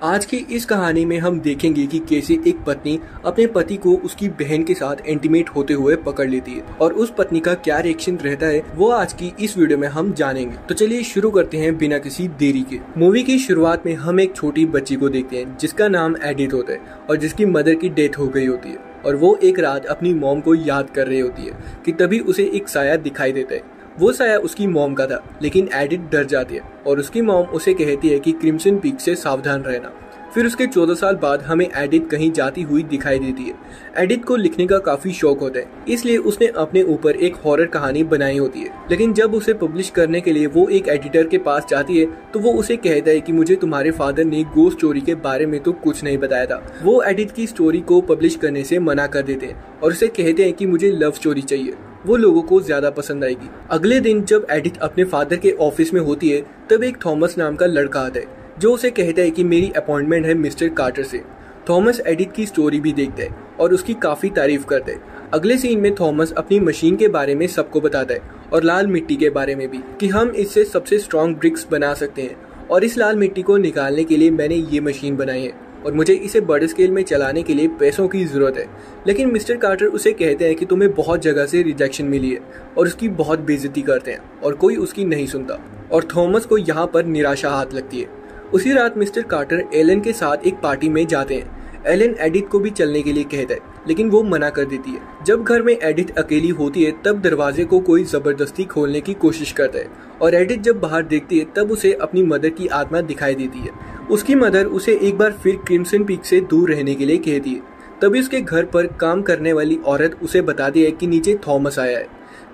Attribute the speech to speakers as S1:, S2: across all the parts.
S1: आज की इस कहानी में हम देखेंगे कि कैसे एक पत्नी अपने पति को उसकी बहन के साथ इंटीमेट होते हुए पकड़ लेती है और उस पत्नी का क्या रिएक्शन रहता है वो आज की इस वीडियो में हम जानेंगे। तो चलिए शुरू करते हैं बिना किसी देरी के। मूवी की शुरुआत में हम एक छोटी बच्ची को देखते हैं जिसका नाम एडिथ होता है और जिसकी मदर की डेथ हो गई होती है और वो एक रात अपनी मॉम को याद कर रही होती है कि तभी उसे एक साया दिखाई देता है। वो साया उसकी मॉम का था, लेकिन एडिथ डर जाती है और उसकी मॉम उसे कहती है कि क्रिम्सन पीक से सावधान रहना। फिर उसके 14 साल बाद हमें एडिथ कहीं जाती हुई दिखाई देती है। एडिथ को लिखने का काफी शौक होता है, इसलिए उसने अपने ऊपर एक हॉरर कहानी बनाई होती है। लेकिन जब उसे पब्लिश करने के लिए वो एक एडिटर के पास जाती है तो वो उसे कहता है कि मुझे तुम्हारे फादर ने गोस्ट स्टोरी के बारे में तो कुछ नहीं बताया था। वो एडिथ की स्टोरी को पब्लिश करने से मना कर देते हैं और उसे कहते हैं कि मुझे लव स्टोरी चाहिए, वो लोगों को ज्यादा पसंद आएगी। अगले दिन जब एडिथ अपने फादर के ऑफिस में होती है तब एक थॉमस नाम का लड़का आता है जो उसे कहता है कि मेरी अपॉइंटमेंट है मिस्टर कार्टर से। थॉमस एडिथ की स्टोरी भी देखता है और उसकी काफी तारीफ करता है। अगले सीन में थॉमस अपनी मशीन के बारे में सबको बताता है और लाल मिट्टी के बारे में भी कि हम इससे सबसे स्ट्रॉन्ग ब्रिक्स बना सकते हैं और इस लाल मिट्टी को निकालने के लिए मैंने ये मशीन बनाई है और मुझे इसे बड़े स्केल में चलाने के लिए पैसों की जरूरत है। लेकिन मिस्टर कार्टर उसे कहते हैं कि तुम्हें बहुत जगह से रिजेक्शन मिली है और उसकी बहुत बेइज्जती करते हैं और कोई उसकी नहीं सुनता और थॉमस को यहाँ पर निराशा हाथ लगती है। उसी रात मिस्टर कार्टर एलन के साथ एक पार्टी में जाते हैं। एलन एडिथ को भी चलने के लिए कहता है लेकिन वो मना कर देती है। जब घर में एडिथ अकेली होती है तब दरवाजे को कोई जबरदस्ती खोलने की कोशिश करता है और एडिथ जब बाहर देखती है तब उसे अपनी मदर की आत्मा दिखाई देती है। उसकी मदर उसे एक बार फिर क्रिम्सन पीक से दूर रहने के लिए कहती है। तभी उसके घर पर काम करने वाली औरत उसे बताती है कि नीचे थॉमस आया है।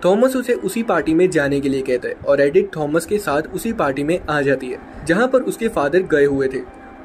S1: थॉमस उसे उसी पार्टी में जाने के लिए कहता है और एडिथ थॉमस के साथ उसी पार्टी में आ जाती है जहां पर उसके फादर गए हुए थे।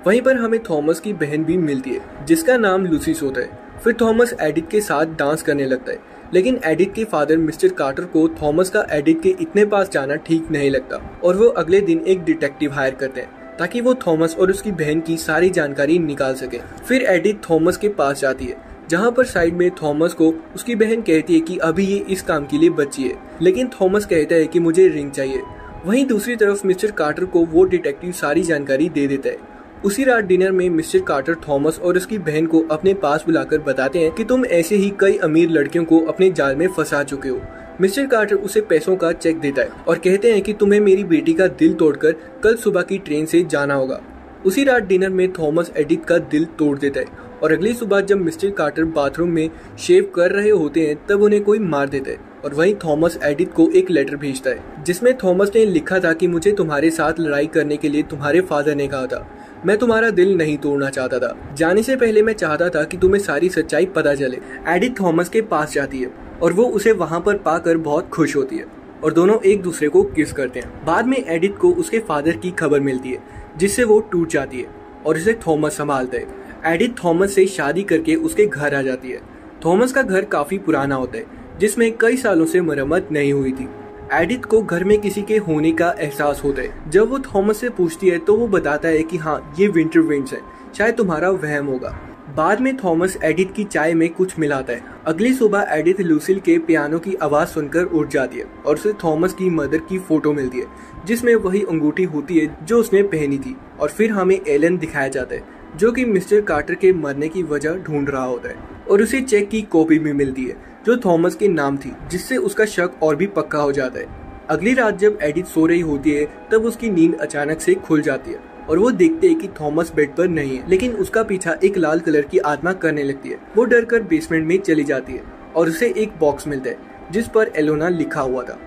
S1: वहीं पर हमें थॉमस की बहन भी मिलती है जिसका नाम लूसिस होता है। फिर थॉमस एडिथ के साथ डांस करने लगता है, लेकिन एडिथ के फादर मिस्टर कार्टर को थॉमस का एडिथ के इतने पास जाना ठीक नहीं लगता और वो अगले दिन एक डिटेक्टिव हायर करते हैं ताकि वो थॉमस और उसकी बहन की सारी जानकारी निकाल सके। फिर एडिथ थॉमस के पास जाती है जहाँ पर साइड में थॉमस को उसकी बहन कहती है कि अभी ये इस काम के लिए बच्ची है, लेकिन थॉमस कहता है कि मुझे रिंग चाहिए। वहीं दूसरी तरफ मिस्टर कार्टर को वो डिटेक्टिव सारी जानकारी दे देता है। उसी रात डिनर में मिस्टर कार्टर थॉमस और उसकी बहन को अपने पास बुलाकर बताते हैं कि तुम ऐसे ही कई अमीर लड़कियों को अपने जाल में फंसा चुके हो। मिस्टर कार्टर उसे पैसों का चेक देता है और कहते हैं कि तुम्हें मेरी बेटी का दिल तोड़कर कल सुबह की ट्रेन से जाना होगा। उसी रात डिनर में थॉमस एडिथ का दिल तोड़ देता है और अगली सुबह जब मिस्टर कार्टर बाथरूम में शेव कर रहे होते हैं तब उन्हें कोई मार देता है और वहीं थॉमस एडिथ को एक लेटर भेजता है जिसमें थॉमस ने लिखा था कि मुझे तुम्हारे साथ लड़ाई करने के लिए तुम्हारे फादर ने कहा था। मैं तुम्हारा दिल नहीं तोड़ना चाहता था। जाने से पहले मैं चाहता था कि तुम्हें सारी सच्चाई पता चले। एडिथ थॉमस के पास जाती है और वो उसे वहाँ पर पाकर बहुत खुश होती है और दोनों एक दूसरे को किस करते हैं। बाद में एडिथ को उसके फादर की खबर मिलती है जिससे वो टूट जाती है और उसे थॉमस संभालता है। एडिथ थॉमस से शादी करके उसके घर आ जाती है। थॉमस का घर काफी पुराना होता है जिसमें कई सालों से मरम्मत नहीं हुई थी। एडिथ को घर में किसी के होने का एहसास होता है। जब वो थॉमस से पूछती है तो वो बताता है कि हाँ ये विंटर विंड्स है, शायद तुम्हारा वहम होगा। बाद में थॉमस एडिथ की चाय में कुछ मिलाता है। अगली सुबह एडिथ लूसिल के पियानो की आवाज सुनकर उठ जाती है और उसे थॉमस की मदर की फोटो मिलती है जिसमें वही अंगूठी होती है जो उसने पहनी थी। और फिर हमें एलन दिखाया जाता है जो कि मिस्टर कार्टर के मरने की वजह ढूंढ रहा होता है और उसे चेक की कॉपी भी मिलती है जो थॉमस के नाम थी, जिससे उसका शक और भी पक्का हो जाता है। अगली रात जब एडिथ सो रही होती है तब उसकी नींद अचानक से खुल जाती है और वो देखते है कि थॉमस बेड पर नहीं है, लेकिन उसका पीछा एक लाल कलर की आत्मा करने लगती है। वो डर कर बेसमेंट में चली जाती है और उसे एक बॉक्स मिलता है जिस पर एलोना लिखा हुआ था।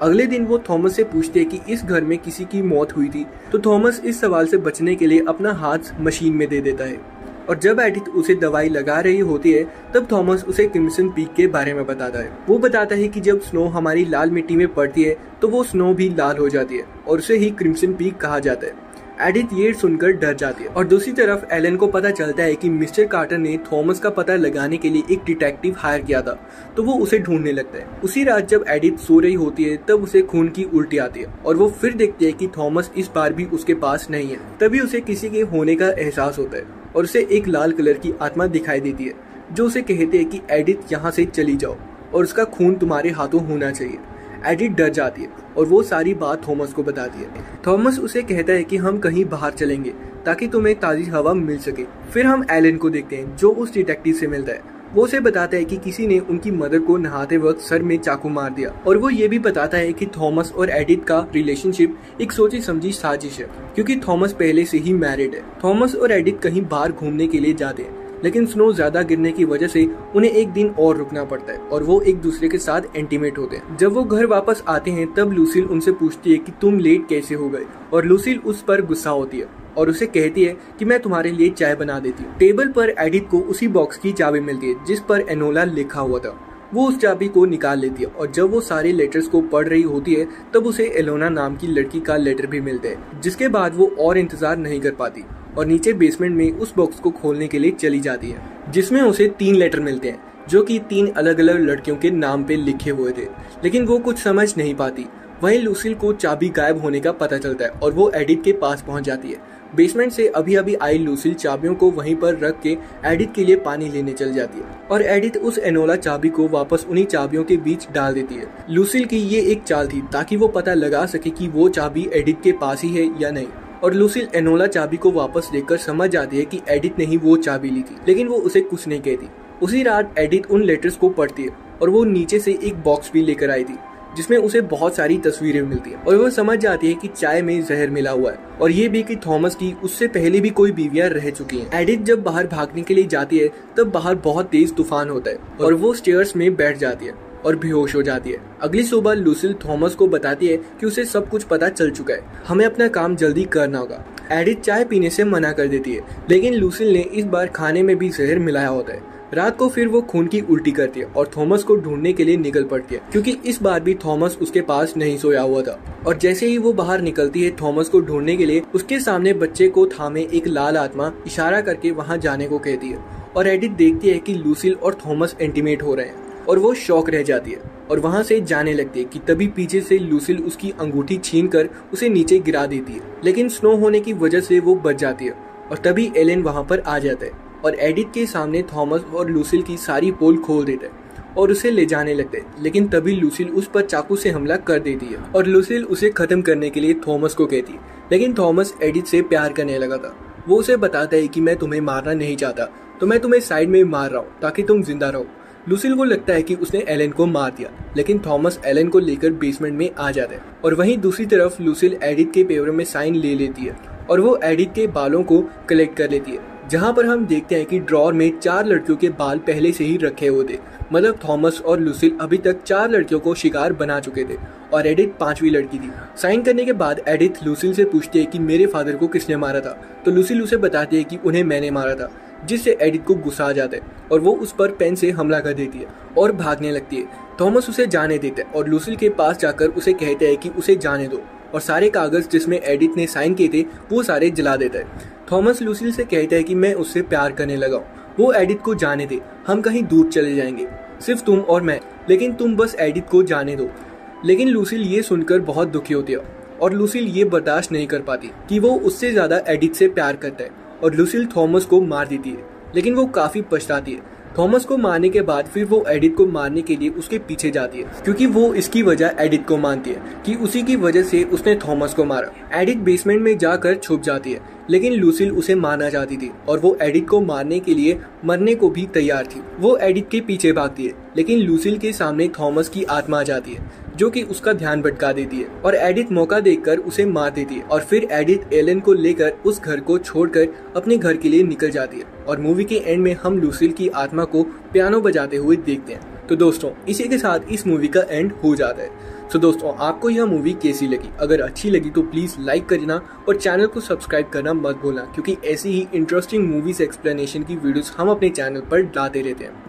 S1: अगले दिन वो थॉमस से पूछते हैं कि इस घर में किसी की मौत हुई थी, तो थॉमस इस सवाल से बचने के लिए अपना हाथ मशीन में दे देता है और जब एडिथ उसे दवाई लगा रही होती है तब थॉमस उसे क्रिम्सन पीक के बारे में बताता है। वो बताता है कि जब स्नो हमारी लाल मिट्टी में पड़ती है तो वो स्नो भी लाल हो जाती है और उसे ही क्रिम्सन पीक कहा जाता है। एडिथ ये सुनकर डर जाती है और दूसरी तरफ एलन को पता चलता है कि मिस्टर कार्टर ने थॉमस का पता लगाने के लिए एक डिटेक्टिव हायर किया था, तो वो उसे ढूंढने लगता है। उसी रात जब एडिथ सो रही होती है तब उसे खून की उल्टी आती है और वो फिर देखती है कि थॉमस इस बार भी उसके पास नहीं है। तभी उसे किसी के होने का एहसास होता है और उसे एक लाल कलर की आत्मा दिखाई देती है जो उसे कहते है कि एडिथ यहाँ से चली जाओ और उसका खून तुम्हारे हाथों होना चाहिए। एडिथ डर जाती है और वो सारी बात थॉमस को बताती है। थॉमस उसे कहता है कि हम कहीं बाहर चलेंगे ताकि तुम्हें ताज़ी हवा मिल सके। फिर हम एलन को देखते हैं जो उस डिटेक्टिव से मिलता है। वो उसे बताता है कि किसी ने उनकी मदर को नहाते वक्त सर में चाकू मार दिया और वो ये भी बताता है कि थॉमस और एडिथ का रिलेशनशिप एक सोची समझी साजिश है क्योंकि थॉमस पहले से ही मैरिड है। थॉमस और एडिथ कहीं बाहर घूमने के लिए जाते हैं लेकिन स्नो ज्यादा गिरने की वजह से उन्हें एक दिन और रुकना पड़ता है और वो एक दूसरे के साथ इंटीमेट होते हैं। जब वो घर वापस आते हैं तब लूसिल उनसे पूछती है कि तुम लेट कैसे हो गए और लूसिल उस पर गुस्सा होती है और उसे कहती है कि मैं तुम्हारे लिए चाय बना देती हूँ। टेबल पर एडिथ को उसी बॉक्स की चाबी मिलती है जिस पर एनोला लिखा हुआ था। वो उस चाबी को निकाल लेती है और जब वो सारे लेटर्स को पढ़ रही होती है तब उसे एलोना नाम की लड़की का लेटर भी मिलता है जिसके बाद वो और इंतजार नहीं कर पाती और नीचे बेसमेंट में उस बॉक्स को खोलने के लिए चली जाती है जिसमें उसे 3 लेटर मिलते हैं जो कि 3 अलग अलग लड़कियों के नाम पे लिखे हुए थे लेकिन वो कुछ समझ नहीं पाती। वहीं लूसिल को चाबी गायब होने का पता चलता है और वो एडिथ के पास पहुंच जाती है। बेसमेंट से अभी अभी आई लूसिल चाबियों को वहीं पर रख के एडिथ के लिए पानी लेने चल जाती है और एडिथ उस एनोला चाबी को वापस उन्हीं चाबियों के बीच डाल देती है। लूसिल की ये एक चाल थी ताकि वो पता लगा सके कि वो चाबी एडिथ के पास ही है या नहीं और लूसिल एनोला चाबी को वापस देखकर समझ जाती है कि एडिथ ने ही वो चाबी ली थी लेकिन वो उसे कुछ नहीं कहती। उसी रात एडिथ उन लेटर्स को पढ़ती है और वो नीचे से एक बॉक्स भी लेकर आई थी जिसमें उसे बहुत सारी तस्वीरें मिलती है और वो समझ जाती है कि चाय में जहर मिला हुआ है और ये भी कि थॉमस की उससे पहले भी कोई बीवियां रह चुकी हैं। एडिथ जब बाहर भागने के लिए जाती है तब बाहर बहुत तेज तूफान होता है और वो स्टेयर्स में बैठ जाती है और बेहोश हो जाती है। अगली सुबह लूसिल थॉमस को बताती है कि उसे सब कुछ पता चल चुका है, हमें अपना काम जल्दी करना होगा। एडिथ चाय पीने से मना कर देती है लेकिन लूसिल ने इस बार खाने में भी जहर मिलाया होता है। रात को फिर वो खून की उल्टी करती है और थॉमस को ढूंढने के लिए निकल पड़ती है क्योंकि इस बार भी थॉमस उसके पास नहीं सोया हुआ था और जैसे ही वो बाहर निकलती है थॉमस को ढूंढने के लिए उसके सामने बच्चे को थामे एक लाल आत्मा इशारा करके वहां जाने को कहती है और एडिथ देखती है कि लूसिल और थॉमस इंटीमेट हो रहे हैं और वो शॉक रह जाती है और वहां से जाने लगती है कि तभी पीछे से लूसिल उसकी अंगूठी छीनकर उसे नीचे गिरा देती है लेकिन स्नो होने की वजह से वो बच जाती है और तभी एलेन वहां पर आ जाता है और एडिथ के सामने थॉमस और लूसिल की सारी पोल खोल देता है और उसे ले जाने लगते हैं लेकिन तभी लूसिल उस पर चाकू से हमला कर देती है और लूसिल उसे खत्म करने के लिए थॉमस को कहती है लेकिन थॉमस एडिथ से प्यार करने लगा था। वो उसे बताता है कि मैं तुम्हें मारना नहीं चाहता तो मैं तुम्हें साइड में मार रहा हूँ ताकि तुम जिंदा रहो। लूसिल को लगता है कि उसने एलेन को मार दिया लेकिन थॉमस एलेन को लेकर बेसमेंट में आ जाता है और वहीं दूसरी तरफ लूसिल एडिथ के पेपर में साइन ले लेती है और वो एडिथ के बालों को कलेक्ट कर लेती है जहां पर हम देखते हैं कि ड्रॉर में 4 लड़कियों के बाल पहले से ही रखे हुए थे। मतलब थॉमस और लूसिल अभी तक 4 लड़कियों को शिकार बना चुके थे और एडिथ 5वीं लड़की थी। साइन करने के बाद एडिथ लूसिल से पूछती है कि मेरे फादर को किसने मारा था तो लूसिल उसे बताती है कि उन्हें मैंने मारा था जिससे एडिथ को गुस्सा आ जाता है और वो उस पर पेन से हमला कर देती है और भागने लगती है। थॉमस उसे जाने देता है और लूसिल के पास जाकर उसे कहता है कि उसे जाने दो और सारे कागज जिसमें एडिथ ने साइन किए थे वो सारे जला देता है। थॉमस लूसिल से कहता है कि मैं उससे प्यार करने लगा हूँ, वो एडिथ को जाने दे, हम कहीं दूर चले जाएंगे सिर्फ तुम और मैं, लेकिन तुम बस एडिथ को जाने दो। लेकिन लूसिल ये सुनकर बहुत दुखी होती है और लूसिल ये बर्दाश्त नहीं कर पाती कि वो उससे ज्यादा एडिथ से प्यार करता है और लूसिल थॉमस को मार देती है लेकिन वो काफी पछताती है। थॉमस को मारने के बाद फिर वो एडिथ को मारने के लिए उसके पीछे जाती है क्योंकि वो इसकी वजह एडिथ को मानती है कि उसी की वजह से उसने थॉमस को मारा। एडिथ बेसमेंट में जाकर छुप जाती है लेकिन लूसिल उसे मारना चाहती थी और वो एडिथ को मारने के लिए मरने को भी तैयार थी। वो एडिथ के पीछे भागती है लेकिन लूसिल के सामने थॉमस की आत्मा आ जाती है जो कि उसका ध्यान भटका देती है और एडिथ मौका देखकर उसे मार देती है और फिर एडिथ एलेन को लेकर उस घर को छोड़कर अपने घर के लिए निकल जाती है और मूवी के एंड में हम लूसिल की आत्मा को पियानो बजाते हुए देखते हैं। तो दोस्तों इसी के साथ इस मूवी का एंड हो जाता है। तो दोस्तों आपको यह मूवी कैसी लगी? अगर अच्छी लगी तो प्लीज लाइक कर देना और चैनल को सब्सक्राइब करना मत भूलना क्योंकि ऐसी ही इंटरेस्टिंग मूवीज एक्सप्लेनेशन की वीडियोस हम अपने चैनल पर लाते रहते हैं।